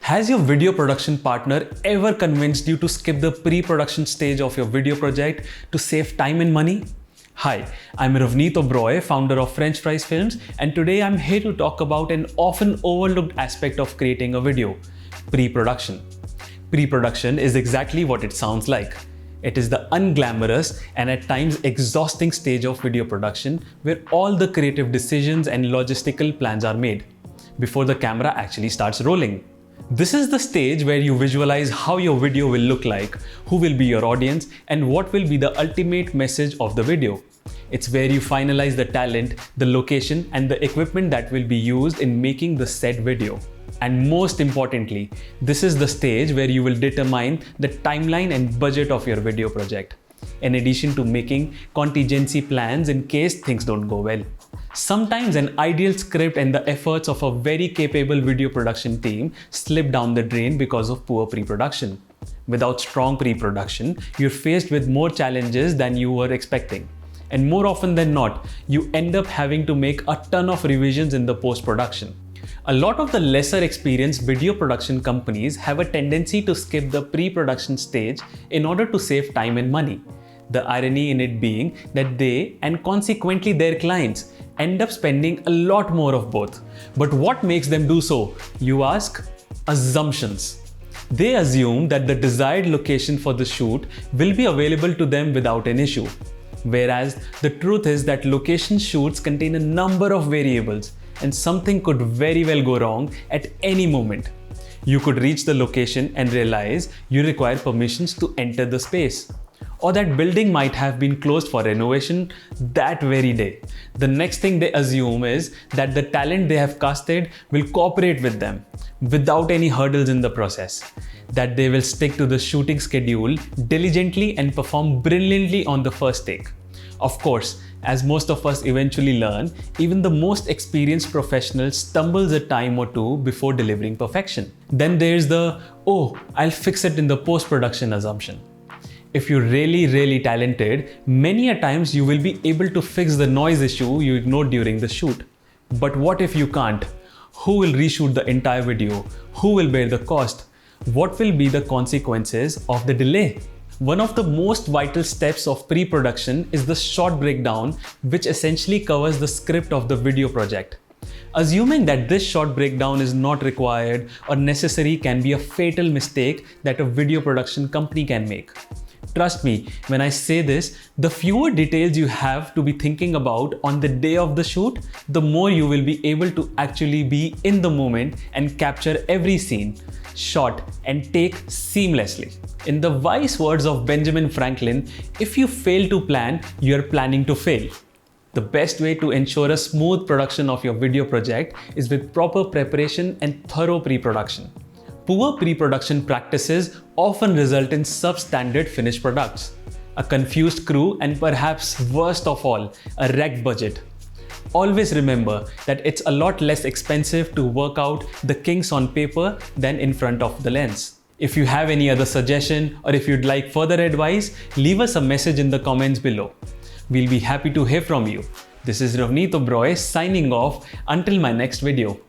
Has your video production partner ever convinced you to skip the pre-production stage of your video project to save time and money? Hi, I'm Ravneet Oberoi, founder of French Fries Films, and today I'm here to talk about an often overlooked aspect of creating a video: pre-production. Pre-production is exactly what it sounds like. It is the unglamorous and at times exhausting stage of video production where all the creative decisions and logistical plans are made before the camera actually starts rolling. This is the stage where you visualize how your video will look like, who will be your audience, and what will be the ultimate message of the video. It's where you finalize the talent, the location, and the equipment that will be used in making the said video. And most importantly, this is the stage where you will determine the timeline and budget of your video project, in addition to making contingency plans in case things don't go well. Sometimes an ideal script and the efforts of a very capable video production team slip down the drain because of poor pre-production. Without strong pre-production, you're faced with more challenges than you were expecting. And more often than not, you end up having to make a ton of revisions in the post-production. A lot of the lesser experienced video production companies have a tendency to skip the pre-production stage in order to save time and money. The irony in it being that they, and consequently their clients, end up spending a lot more of both. But what makes them do so, you ask? Assumptions. They assume that the desired location for the shoot will be available to them without an issue. Whereas the truth is that location shoots contain a number of variables, and something could very well go wrong at any moment. You could reach the location and realize you require permissions to enter the space. Or that building might have been closed for renovation that very day. The next thing they assume is that the talent they have casted will cooperate with them without any hurdles in the process, that they will stick to the shooting schedule diligently and perform brilliantly on the first take. Of course, as most of us eventually learn, even the most experienced professional stumbles a time or two before delivering perfection. Then there's the, "Oh, I'll fix it in the post-production" assumption. If you're really talented, many a times you will be able to fix the noise issue you ignored during the shoot. But what if you can't? Who will reshoot the entire video? Who will bear the cost? What will be the consequences of the delay? One of the most vital steps of pre-production is the shot breakdown, which essentially covers the script of the video project. Assuming that this short breakdown is not required or necessary can be a fatal mistake that a video production company can make. Trust me, when I say this, the fewer details you have to be thinking about on the day of the shoot, the more you will be able to actually be in the moment and capture every scene, shot, and take seamlessly. In the wise words of Benjamin Franklin, if you fail to plan, you are planning to fail. The best way to ensure a smooth production of your video project is with proper preparation and thorough pre-production. Poor pre-production practices often result in substandard finished products, a confused crew, and perhaps worst of all, a wrecked budget. Always remember that it's a lot less expensive to work out the kinks on paper than in front of the lens. If you have any other suggestion or if you'd like further advice, leave us a message in the comments below. We'll be happy to hear from you. This is Ravneet Oberoi signing off until my next video.